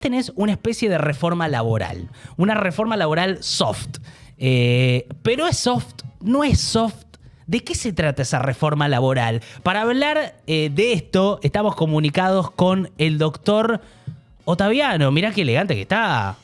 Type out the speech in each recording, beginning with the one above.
tenés una especie de reforma laboral, una reforma laboral soft. Pero es soft, no es soft. ¿De qué se trata esa reforma laboral? Para hablar de esto, estamos comunicados con el doctor Ottaviano. Mirá qué elegante que está.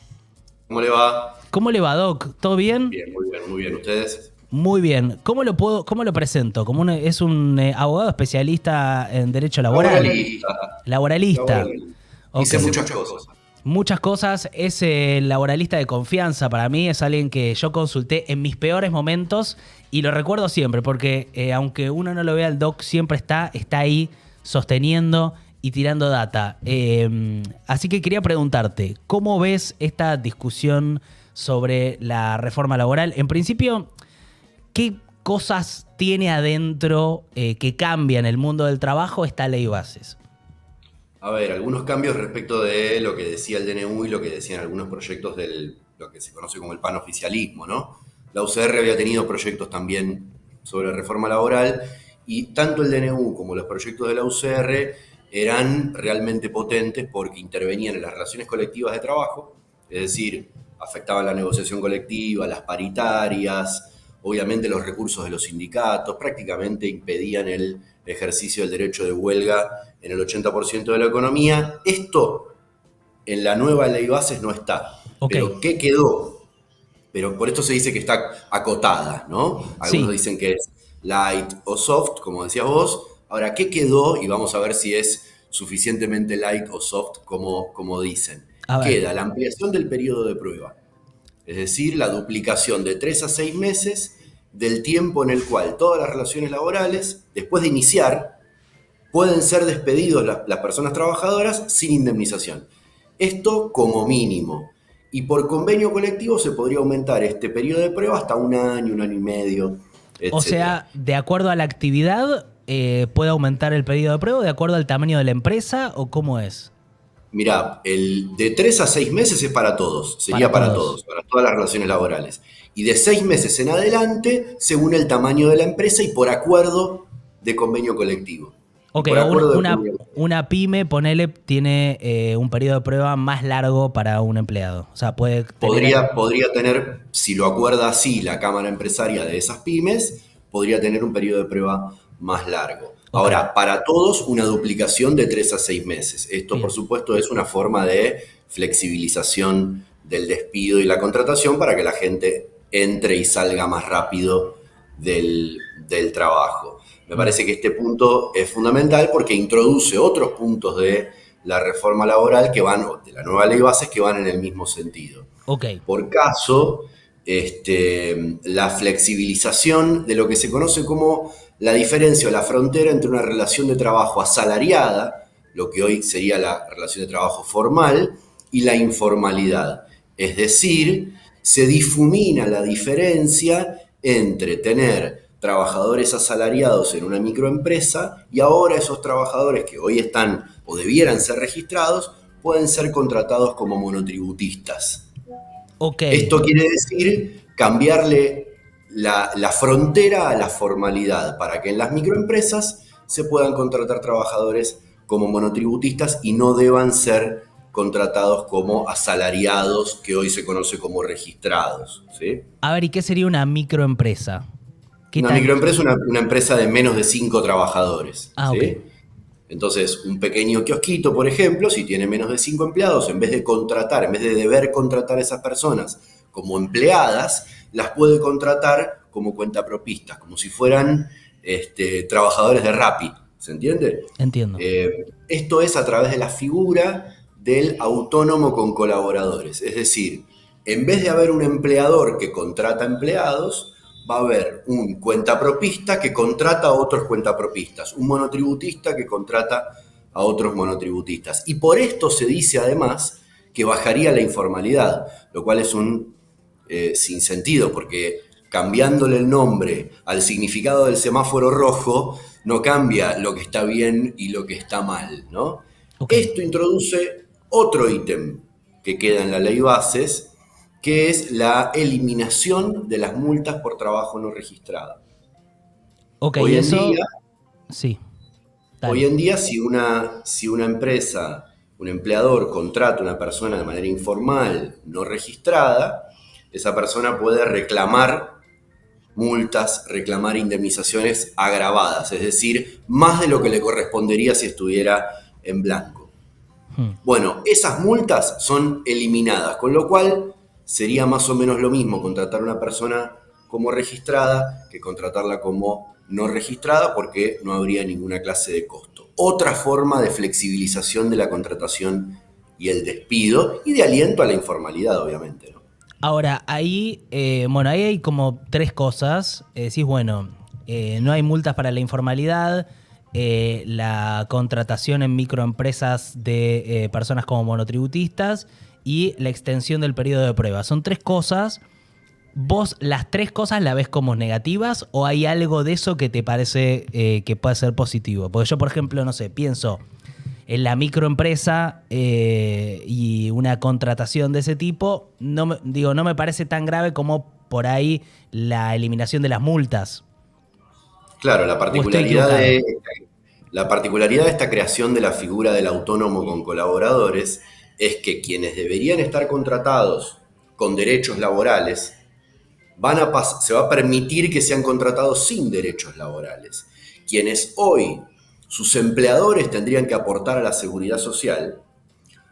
¿Cómo le va? ¿Cómo le va, Doc? ¿Todo bien? Bien, muy bien, muy bien. ¿Ustedes? Muy bien. ¿Cómo lo presento? Es un abogado especialista en derecho laboral. Laboralista. Laboralista. Laboralista. Ok. Hice muchas cosas. Muchas cosas. Es el laboralista de confianza para mí. Es alguien que yo consulté en mis peores momentos y lo recuerdo siempre porque aunque uno no lo vea, el doc siempre está ahí sosteniendo y tirando data. Así que quería preguntarte, ¿cómo ves esta discusión sobre la reforma laboral? En principio, ¿qué cosas tiene adentro que cambian el mundo del trabajo esta ley bases? A ver, algunos cambios respecto de lo que decía el DNU y lo que decían algunos proyectos lo que se conoce como el panoficialismo, ¿no? La UCR había tenido proyectos también sobre reforma laboral y tanto el DNU como los proyectos de la UCR eran realmente potentes porque intervenían en las relaciones colectivas de trabajo, es decir, afectaban la negociación colectiva, las paritarias, obviamente los recursos de los sindicatos, prácticamente impedían el ejercicio del derecho de huelga en el 80% de la economía. Esto en la nueva ley bases no está. Ok, Pero ¿qué quedó? Pero por esto se dice que está acotada, ¿no? Algunos sí. dicen que es light o soft, como decías vos. Ahora, ¿qué quedó? Y vamos a ver si es suficientemente light o soft como dicen. A ver. Queda la ampliación del periodo de prueba, es decir, la duplicación de 3 a 6 meses del tiempo en el cual todas las relaciones laborales, después de iniciar, pueden ser despedidos las personas trabajadoras sin indemnización. Esto como mínimo. Y por convenio colectivo se podría aumentar este periodo de prueba hasta un año y medio, O etcétera. sea, de acuerdo a la actividad, ¿puede aumentar el periodo de prueba? ¿De acuerdo al tamaño de la empresa o cómo es? Mirá, el de 3 a 6 meses es para todos, Para sería todos. para todas las relaciones laborales. Y de 6 meses en adelante, según el tamaño de la empresa y por acuerdo de convenio colectivo. Y Ok, por o acuerdo de convenio colectivo. una pyme, ponele, tiene un periodo de prueba más largo para un empleado. O sea, puede tener... Podría tener, si lo acuerda así la Cámara Empresaria de esas pymes, podría tener un periodo de prueba más largo. Ok, Ahora, para todos, una duplicación de 3 a 6 meses. Esto, por bien. supuesto, es una forma de flexibilización del despido y la contratación para que la gente entre y salga más rápido del trabajo. Me Mm, parece que este punto es fundamental porque introduce otros puntos de la reforma laboral que van, o de la nueva ley bases, que van en el mismo sentido. ok, Por caso, la flexibilización de lo que se conoce como la diferencia o la frontera entre una relación de trabajo asalariada, lo que hoy sería la relación de trabajo formal, y la informalidad. Es decir, se difumina la diferencia entre tener trabajadores asalariados en una microempresa y ahora esos trabajadores que hoy están o debieran ser registrados pueden ser contratados como monotributistas. ok. Esto quiere decir cambiarle la frontera a la formalidad para que en las microempresas se puedan contratar trabajadores como monotributistas y no deban ser contratados como asalariados, que hoy se conoce como registrados, ¿sí? A ver, ¿y qué sería una microempresa? ¿Qué Una tan...? microempresa es una empresa de menos de 5 trabajadores, Ah, ok. ¿sí? Entonces, un pequeño kiosquito, por ejemplo, si tiene menos de 5 empleados, en vez de contratar, en vez de deber contratar a esas personas como empleadas, las puede contratar como cuentapropistas, como si fueran trabajadores de Rappi, ¿se entiende? Entiendo. Esto es a través de la figura del autónomo con colaboradores, es decir, en vez de haber un empleador que contrata empleados, va a haber un cuentapropista que contrata a otros cuentapropistas, un monotributista que contrata a otros monotributistas. Y por esto se dice además que bajaría la informalidad, lo cual es un sinsentido, porque cambiándole el nombre al significado del semáforo rojo, no cambia lo que está bien y lo que está mal, ¿no? Ok. Esto introduce otro ítem que queda en la ley bases, que es la eliminación de las multas por trabajo no registrado. Ok, Hoy en eso... día, Sí, hoy dale. en día si una empresa un empleador contrata a una persona de manera informal, no registrada, esa persona puede reclamar multas, reclamar indemnizaciones agravadas, es decir, más de lo que le correspondería si estuviera en blanco. Hmm. Bueno, esas multas son eliminadas, con lo cual sería más o menos lo mismo contratar a una persona como registrada que contratarla como no registrada, porque no habría ninguna clase de costo. Otra forma de flexibilización de la contratación y el despido y de aliento a la informalidad, obviamente, ¿no? Ahora, bueno, ahí hay como tres cosas. Decís, bueno, no hay multas para la informalidad, la contratación en microempresas de personas como monotributistas y la extensión del periodo de prueba. Son tres cosas. ¿Vos las tres cosas la ves como negativas o hay algo de eso que te parece que puede ser positivo? Porque yo, por ejemplo, no sé, pienso en la microempresa y una contratación de ese tipo, no me parece tan grave como por ahí la eliminación de las multas. Claro, ¿O estoy equivocado? la particularidad de esta creación de la figura del autónomo con colaboradores es que quienes deberían estar contratados con derechos laborales se va a permitir que sean contratados sin derechos laborales. Quienes hoy sus empleadores tendrían que aportar a la seguridad social,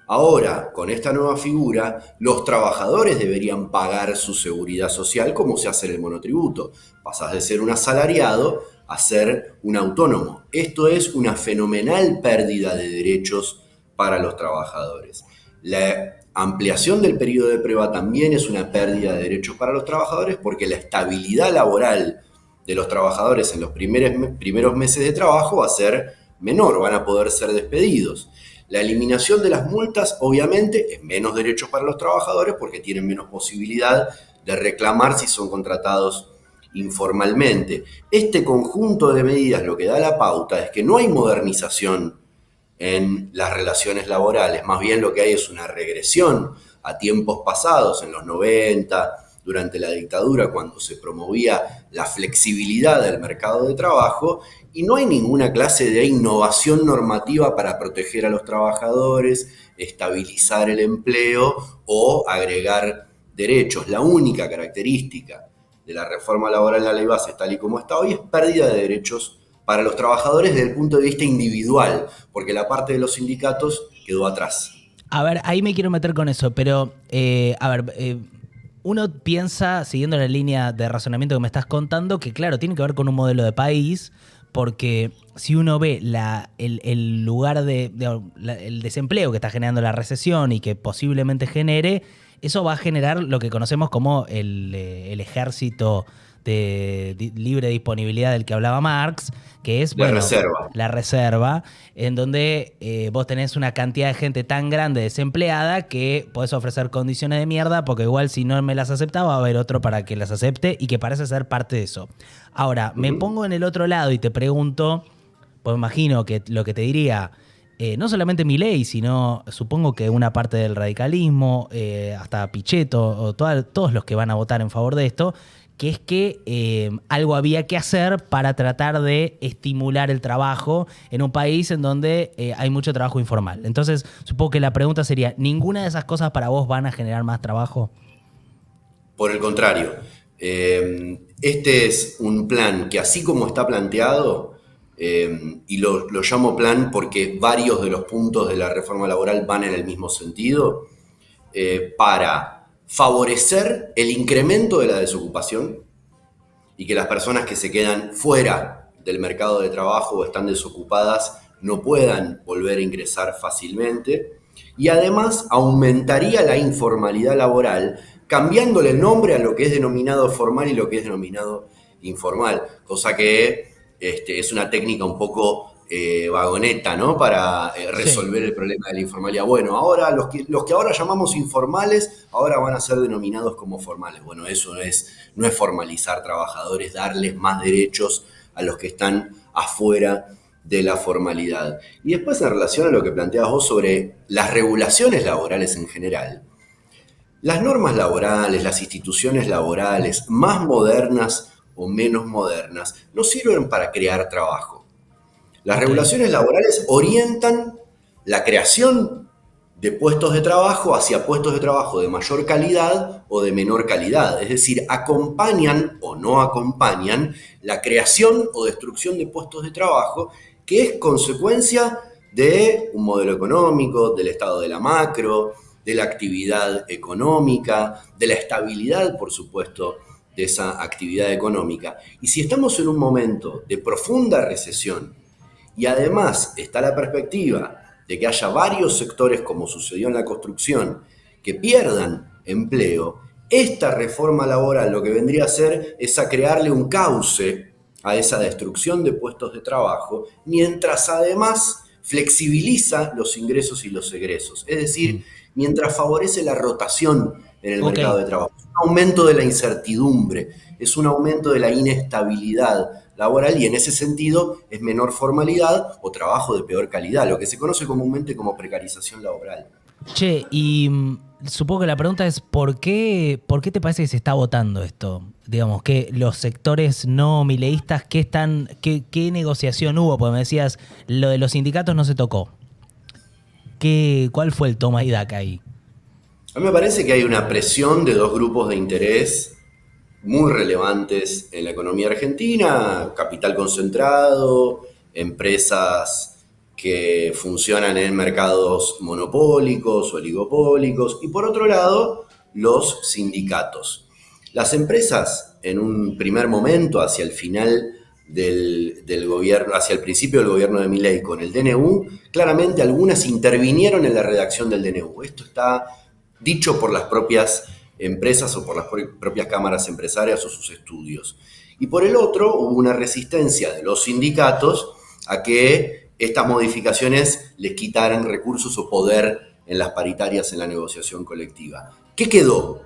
ahora con esta nueva figura los trabajadores deberían pagar su seguridad social como se hace en el monotributo. Pasás de ser un asalariado a ser un autónomo. Esto es una fenomenal pérdida de derechos para los trabajadores. La ampliación del periodo de prueba también es una pérdida de derechos para los trabajadores porque la estabilidad laboral de los trabajadores en los primeros meses de trabajo va a ser menor, van a poder ser despedidos. La eliminación de las multas, obviamente, es menos derechos para los trabajadores porque tienen menos posibilidad de reclamar si son contratados informalmente. Este conjunto de medidas lo que da la pauta es que no hay modernización en las relaciones laborales, más bien lo que hay es una regresión a tiempos pasados, en los 90, durante la dictadura, cuando se promovía la flexibilidad del mercado de trabajo, y no hay ninguna clase de innovación normativa para proteger a los trabajadores, estabilizar el empleo o agregar derechos. La única característica de la reforma laboral de la ley base tal y como está hoy es pérdida de derechos para los trabajadores desde el punto de vista individual, porque la parte de los sindicatos quedó atrás. A ver, ahí me quiero meter con eso, pero uno piensa, siguiendo la línea de razonamiento que me estás contando, que claro, tiene que ver con un modelo de país, porque si uno ve el lugar el desempleo que está generando la recesión y que posiblemente genere, eso va a generar lo que conocemos como el ejército de libre disponibilidad del que hablaba Marx, que es, La bueno, reserva. la reserva, en donde vos tenés una cantidad de gente tan grande desempleada que podés ofrecer condiciones de mierda, porque igual si no me las aceptaba va a haber otro para que las acepte y que parece ser parte de eso. Ahora, me pongo en el otro lado y te pregunto, pues imagino que lo que te diría, no solamente Milei, sino supongo que una parte del radicalismo, hasta Pichetto, o todos los que van a votar en favor de esto, que es que algo había que hacer para tratar de estimular el trabajo en un país en donde hay mucho trabajo informal. Entonces, supongo que la pregunta sería, ¿ninguna de esas cosas para vos van a generar más trabajo? Por el contrario, este es un plan que así como está planteado, y lo llamo plan porque varios de los puntos de la reforma laboral van en el mismo sentido, para favorecer el incremento de la desocupación y que las personas que se quedan fuera del mercado de trabajo o están desocupadas no puedan volver a ingresar fácilmente. Y además aumentaría la informalidad laboral, cambiándole el nombre a lo que es denominado formal y lo que es denominado informal, cosa que es una técnica un poco vagoneta, ¿no? Para Sí. resolver el problema de la informalidad. Bueno, ahora los que ahora llamamos informales, ahora van a ser denominados como formales. Bueno, eso no es formalizar trabajadores, darles más derechos a los que están afuera de la formalidad. Y después, en relación a lo que planteabas vos sobre las regulaciones laborales en general, las normas laborales, las instituciones laborales, más modernas o menos modernas, no sirven para crear trabajo. Las Ok. regulaciones laborales orientan la creación de puestos de trabajo hacia puestos de trabajo de mayor calidad o de menor calidad. Es decir, acompañan o no acompañan la creación o destrucción de puestos de trabajo, que es consecuencia de un modelo económico, del estado de la macro, de la actividad económica, de la estabilidad, por supuesto, de esa actividad económica. Y si estamos en un momento de profunda recesión y además está la perspectiva de que haya varios sectores, como sucedió en la construcción, que pierdan empleo, esta reforma laboral lo que vendría a hacer es a crearle un cauce a esa destrucción de puestos de trabajo, mientras además flexibiliza los ingresos y los egresos. Es decir, mientras favorece la rotación en el Ok. mercado de trabajo. Es un aumento de la incertidumbre, es un aumento de la inestabilidad laboral y en ese sentido es menor formalidad o trabajo de peor calidad, lo que se conoce comúnmente como precarización laboral. Che, y supongo que la pregunta es, por qué te parece que se está votando esto? Digamos, que los sectores no mileístas, ¿qué negociación hubo? Porque me decías, lo de los sindicatos no se tocó. ¿Cuál fue el toma y daca ahí? A mí me parece que hay una presión de dos grupos de interés muy relevantes en la economía argentina: capital concentrado, empresas que funcionan en mercados monopólicos, oligopólicos, y por otro lado, los sindicatos. Las empresas, en un primer momento, hacia el final del gobierno, hacia el principio del gobierno de Milei con el DNU, claramente algunas intervinieron en la redacción del DNU. Esto está dicho por las propias empresas o por las propias cámaras empresarias o sus estudios. Y por el otro, hubo una resistencia de los sindicatos a que estas modificaciones les quitaran recursos o poder en las paritarias en la negociación colectiva. ¿Qué quedó?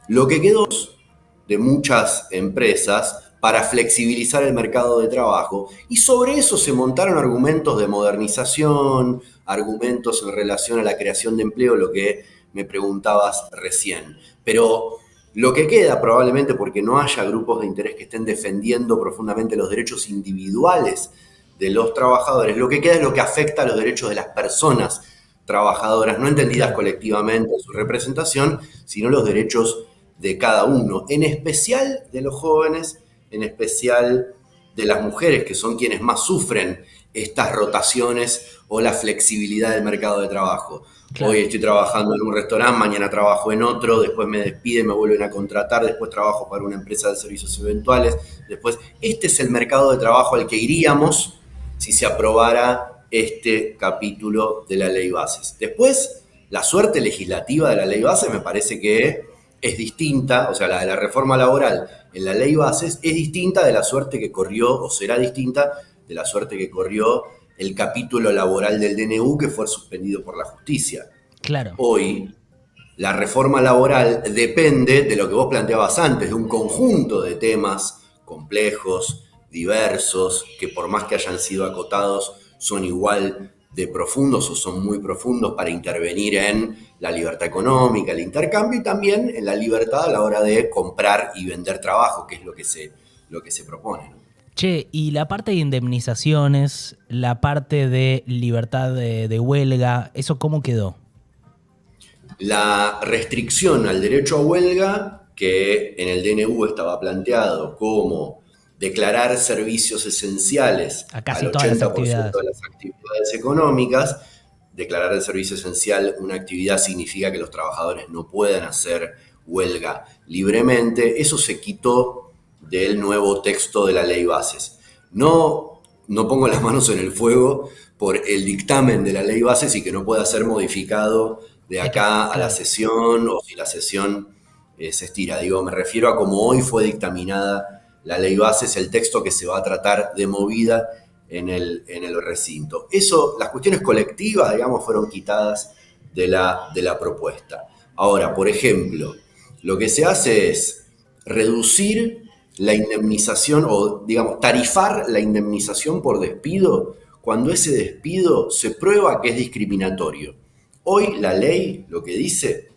Lo que quedó de muchas empresas para flexibilizar el mercado de trabajo, y sobre eso se montaron argumentos de modernización, argumentos en relación a la creación de empleo, lo que me preguntabas recién. Pero lo que queda, probablemente porque no haya grupos de interés que estén defendiendo profundamente los derechos individuales de los trabajadores, lo que queda es lo que afecta a los derechos de las personas trabajadoras, no entendidas Claro. colectivamente en su representación, sino los derechos de cada uno, en especial de los jóvenes, en especial de las mujeres, que son quienes más sufren estas rotaciones o la flexibilidad del mercado de trabajo. Hoy Claro. estoy trabajando en un restaurante, mañana trabajo en otro, después me despiden, me vuelven a contratar, después trabajo para una empresa de servicios eventuales, después. Este es el mercado de trabajo al que iríamos si se aprobara este capítulo de la ley bases. Después, la suerte legislativa de la ley bases me parece que es distinta, o sea, la de la reforma laboral en la ley bases es distinta de la suerte que corrió, o será distinta de la suerte que corrió el capítulo laboral del DNU, que fue suspendido por la justicia. Claro. Hoy, la reforma laboral depende de lo que vos planteabas antes, de un conjunto de temas complejos, diversos, que por más que hayan sido acotados, son igual de profundos o son muy profundos para intervenir en la libertad económica, el intercambio y también en la libertad a la hora de comprar y vender trabajo, que es lo que se propone, ¿no? Che, y la parte de indemnizaciones, la parte de libertad de huelga, ¿eso cómo quedó? La restricción al derecho a huelga, que en el DNU estaba planteado como declarar servicios esenciales A al casi todas las 80% actividades. de las actividades económicas. Declarar el servicio esencial una actividad significa que los trabajadores no puedan hacer huelga libremente. Eso se quitó del nuevo texto de la ley bases. No pongo las manos en el fuego por el dictamen de la ley bases y que no pueda ser modificado de acá a la Claro. sesión, o si la sesión se estira. Digo, me refiero a cómo hoy fue dictaminada la ley bases, el texto que se va a tratar de movida en el recinto. Eso, las cuestiones colectivas, digamos, fueron quitadas de la propuesta. Ahora, por ejemplo, lo que se hace es reducir la indemnización o, digamos, tarifar la indemnización por despido cuando ese despido se prueba que es discriminatorio. Hoy la ley lo que dice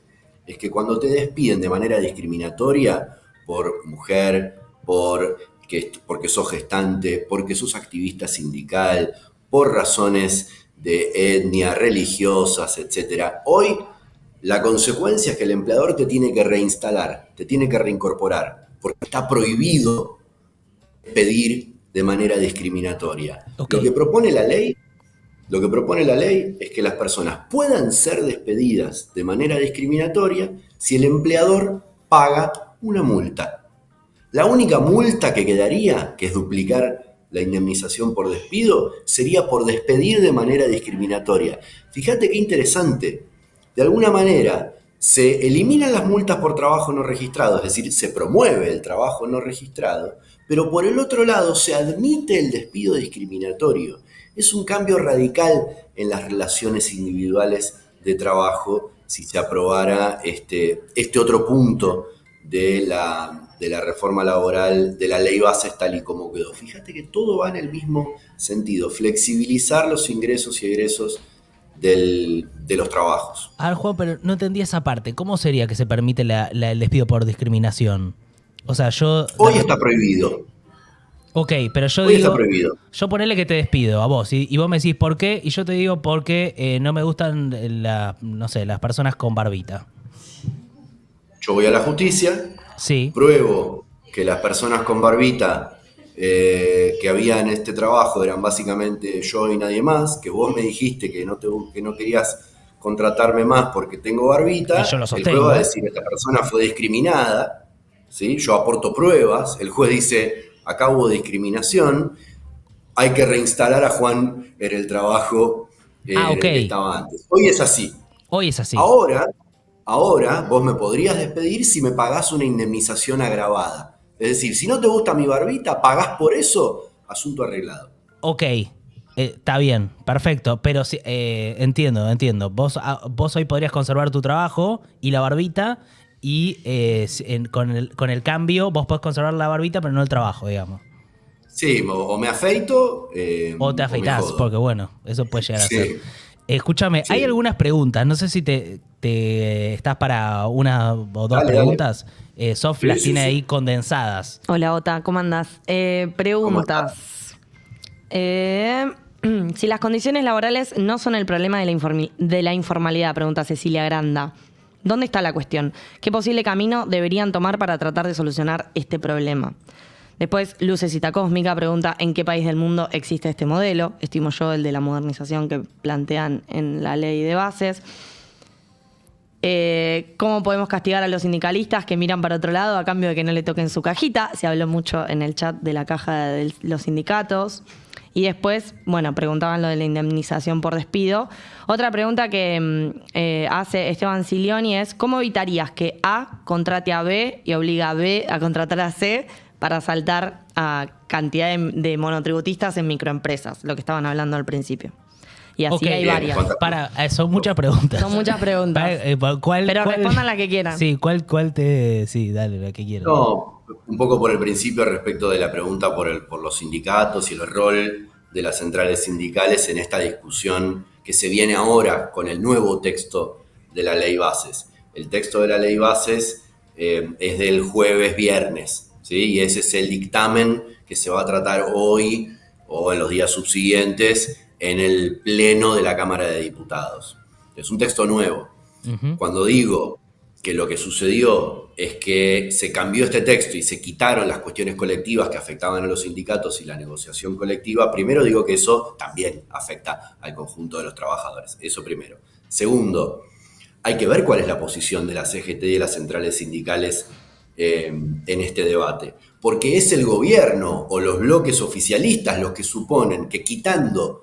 es que cuando te despiden de manera discriminatoria por mujer, porque sos gestante, porque sos activista sindical, por razones de etnia, religiosas, etcétera. Hoy la consecuencia es que el empleador te tiene que reinstalar, te tiene que reincorporar, porque está prohibido pedir de manera discriminatoria. Ok. Lo que propone la ley es que las personas puedan ser despedidas de manera discriminatoria si el empleador paga una multa. La única multa que quedaría, que es duplicar la indemnización por despido, sería por despedir de manera discriminatoria. Fíjate qué interesante. De alguna manera se eliminan las multas por trabajo no registrado, es decir, se promueve el trabajo no registrado, pero por el otro lado se admite el despido discriminatorio. Es un cambio radical en las relaciones individuales de trabajo si se aprobara este otro punto de la reforma laboral, de la ley bases tal y como quedó. Fíjate que todo va en el mismo sentido, flexibilizar los ingresos y egresos de los trabajos. A ver, Juan, pero no entendí esa parte. ¿Cómo sería que se permite el despido por discriminación? O sea, yo... Hoy está prohibido. Ok, pero yo Hoy digo... está prohibido. Yo ponele que te despido a vos y vos me decís por qué y yo te digo porque no me gustan no sé, las personas con barbita. Yo voy a la justicia, Sí. pruebo que las personas con barbita que había en este trabajo eran básicamente yo y nadie más, que vos me dijiste que no querías contratarme más porque tengo barbita, Y yo lo el juez sostengo. va a decir que esta persona fue discriminada, ¿sí? Yo aporto pruebas, el juez dice, acá hubo discriminación, hay que reinstalar a Juan en el trabajo Ah, en ok. el que estaba antes. Hoy es así. Hoy es así. Ahora vos me podrías despedir si me pagás una indemnización agravada. Es decir, si no te gusta mi barbita, pagás por eso, asunto arreglado. Ok. Está bien, perfecto. Pero sí, entiendo. Vos hoy podrías conservar tu trabajo y la barbita y con el cambio vos podés conservar la barbita pero no el trabajo, digamos. Sí, o me afeito O te o me afeitás, jodo. porque bueno, eso puede llegar a ser. Sí, Escúchame, hay sí. algunas preguntas, no sé si te estás para una o dos Dale. preguntas. Sof Sí, las sí, tiene sí. ahí condensadas. Hola, Ota, ¿cómo andás? ¿Cómo estás? Preguntas. Eh, si las condiciones laborales no son el problema de la informalidad, pregunta Cecilia Granda, ¿dónde está la cuestión? ¿Qué posible camino deberían tomar para tratar de solucionar este problema? Después, Lucecita Cósmica pregunta ¿en qué país del mundo existe este modelo? Estimo yo el de la modernización que plantean en la ley de bases. ¿Cómo podemos castigar a los sindicalistas que miran para otro lado a cambio de que no le toquen su cajita? Se habló mucho en el chat de la caja de los sindicatos. Y después, bueno, preguntaban lo de la indemnización por despido. Otra pregunta que hace Esteban Silioni es ¿cómo evitarías que A contrate a B y obliga a B a contratar a C para saltar a cantidad de monotributistas en microempresas? Lo que estaban hablando al principio. Y así Ok, hay bien, varias. Son muchas preguntas. Son muchas preguntas. ¿Cuál, Pero cuál- respondan la que quieran. Sí, sí, dale, la que quieran. No, un poco por el principio respecto de la pregunta por los sindicatos y el rol de las centrales sindicales en esta discusión que se viene ahora con el nuevo texto de la ley bases. El texto de la ley bases es del jueves-viernes, ¿sí? Y ese es el dictamen que se va a tratar hoy o en los días subsiguientes en el Pleno de la Cámara de Diputados. Es un texto nuevo. Ujú. Cuando digo que lo que sucedió es que se cambió este texto y se quitaron las cuestiones colectivas que afectaban a los sindicatos y la negociación colectiva, primero digo que eso también afecta al conjunto de los trabajadores. Eso primero. Segundo, hay que ver cuál es la posición de la CGT y de las centrales sindicales en este debate. Porque es el gobierno o los bloques oficialistas los que suponen que quitando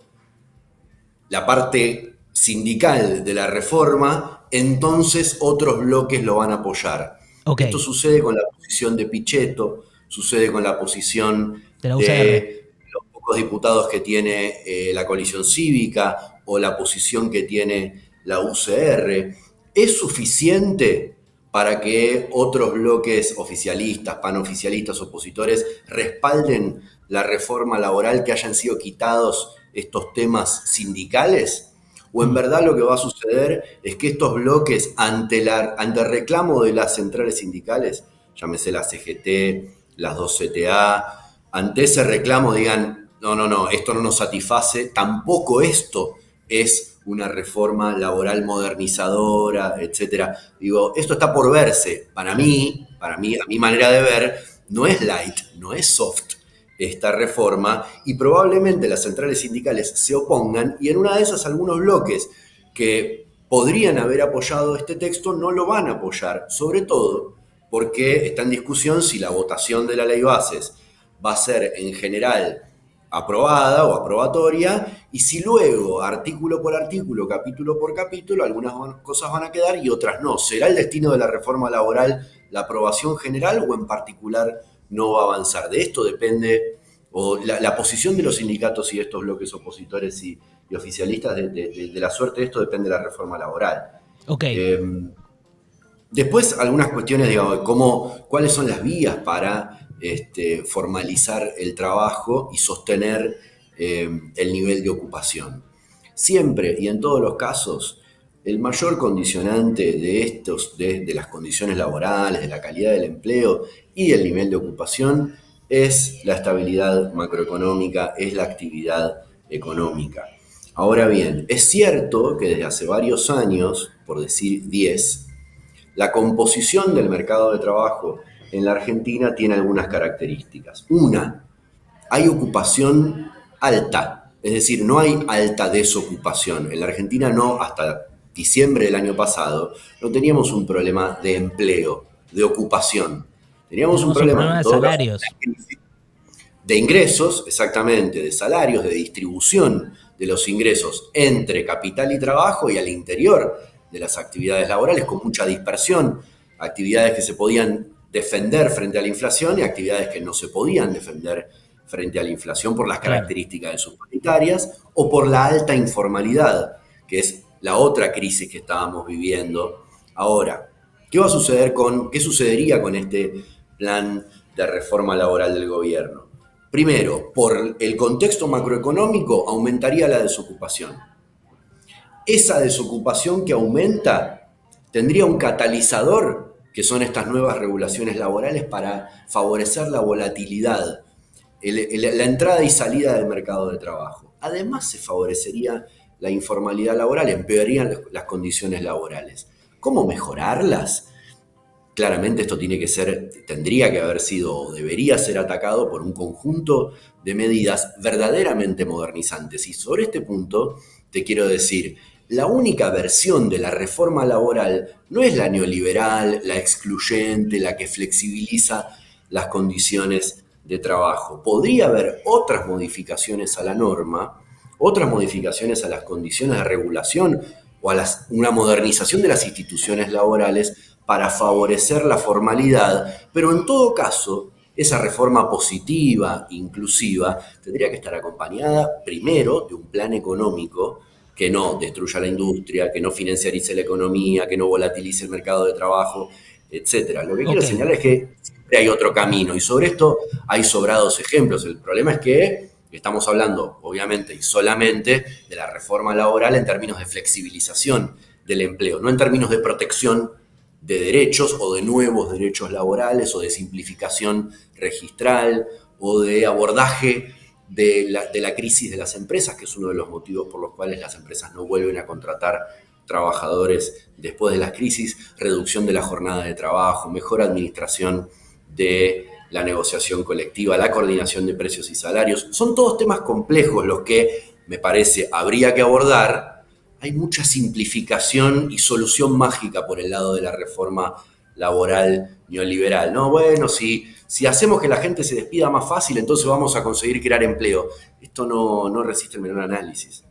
la parte sindical de la reforma, entonces otros bloques lo van a apoyar. Ok. Esto sucede con la posición de Pichetto, sucede con la posición De la UCR. de los pocos diputados que tiene la coalición cívica o la posición que tiene la UCR. ¿Es suficiente para que otros bloques oficialistas, panoficialistas, opositores respalden la reforma laboral que hayan sido quitados estos temas sindicales? ¿O en verdad lo que va a suceder es que estos bloques, ante el reclamo de las centrales sindicales, llámese la CGT, las dos CTA, ante ese reclamo digan, no, esto no nos satisface, tampoco esto es una reforma laboral modernizadora, etcétera. Digo, esto está por verse. Para mí, a mi manera de ver, no es light, no es soft esta reforma, y probablemente las centrales sindicales se opongan, y en una de esas algunos bloques que podrían haber apoyado este texto no lo van a apoyar, sobre todo porque está en discusión si la votación de la ley bases va a ser en general aprobada o aprobatoria, y si luego, artículo por artículo, capítulo por capítulo, algunas cosas van a quedar y otras no. ¿Será el destino de la reforma laboral la aprobación general o en particular no va a avanzar? De esto depende, o la posición de los sindicatos y de estos bloques opositores y oficialistas, de la suerte de esto depende de la reforma laboral. Ok. Después, algunas cuestiones, digamos, cuáles son las vías para formalizar el trabajo y sostener el nivel de ocupación. Siempre y en todos los casos, el mayor condicionante de las condiciones laborales, de la calidad del empleo y del nivel de ocupación es la estabilidad macroeconómica, es la actividad económica. Ahora bien, es cierto que desde hace varios años, por decir 10, la composición del mercado de trabajo en la Argentina tiene algunas características. Una, hay ocupación alta, es decir, no hay alta desocupación. En la Argentina no, hasta diciembre del año pasado, no teníamos un problema de empleo, de ocupación. Teníamos un problema de salarios. De ingresos, exactamente, de salarios, de distribución de los ingresos entre capital y trabajo y al interior de las actividades laborales, con mucha dispersión, actividades que se podían defender frente a la inflación y actividades que no se podían defender frente a la inflación por las características de sus paritarias o por la alta informalidad, que es la otra crisis que estábamos viviendo ahora. ¿Qué sucedería con este plan de reforma laboral del gobierno? Primero, por el contexto macroeconómico aumentaría la desocupación. Esa desocupación que aumenta tendría un catalizador, que son estas nuevas regulaciones laborales para favorecer la volatilidad, la entrada y salida del mercado de trabajo. Además, se favorecería la informalidad laboral, empeorarían las condiciones laborales. ¿Cómo mejorarlas? Claramente esto tendría que haber sido o debería ser atacado por un conjunto de medidas verdaderamente modernizantes. Y sobre este punto te quiero decir, la única versión de la reforma laboral no es la neoliberal, la excluyente, la que flexibiliza las condiciones de trabajo. Podría haber otras modificaciones a la norma, otras modificaciones a las condiciones de regulación o a una modernización de las instituciones laborales para favorecer la formalidad, pero en todo caso, esa reforma positiva, inclusiva, tendría que estar acompañada primero de un plan económico que no destruya la industria, que no financiarice la economía, que no volatilice el mercado de trabajo, etc. Lo que quiero señalar es que siempre hay otro camino, y sobre esto hay sobrados ejemplos. El problema es que estamos hablando, obviamente y solamente, de la reforma laboral en términos de flexibilización del empleo, no en términos de protección de derechos o de nuevos derechos laborales o de simplificación registral o de abordaje de la crisis de las empresas, que es uno de los motivos por los cuales las empresas no vuelven a contratar trabajadores después de las crisis, reducción de la jornada de trabajo, mejor administración de la negociación colectiva, la coordinación de precios y salarios. Son todos temas complejos los que, me parece, habría que abordar. Hay mucha simplificación y solución mágica por el lado de la reforma laboral neoliberal, ¿no? Bueno, si hacemos que la gente se despida más fácil, entonces vamos a conseguir crear empleo. Esto no resiste el menor análisis.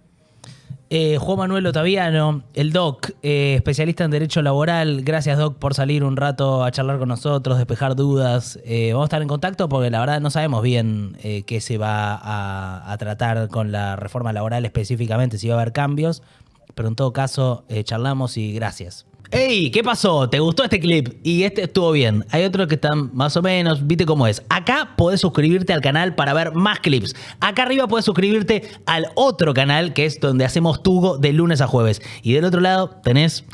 Juan Manuel Ottaviano, el Doc, especialista en Derecho Laboral. Gracias, Doc, por salir un rato a charlar con nosotros, despejar dudas. Vamos a estar en contacto porque la verdad no sabemos bien qué se va a tratar con la reforma laboral específicamente, si va a haber cambios. Pero en todo caso, charlamos y gracias. ¡Ey! ¿Qué pasó? ¿Te gustó este clip? Y este estuvo bien. Hay otros que están más o menos, viste cómo es. Acá podés suscribirte al canal para ver más clips. Acá arriba podés suscribirte al otro canal, que es donde hacemos Tugo de lunes a jueves. Y del otro lado tenés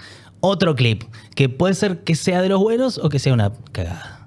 otro clip, que puede ser que sea de los buenos o que sea una cagada.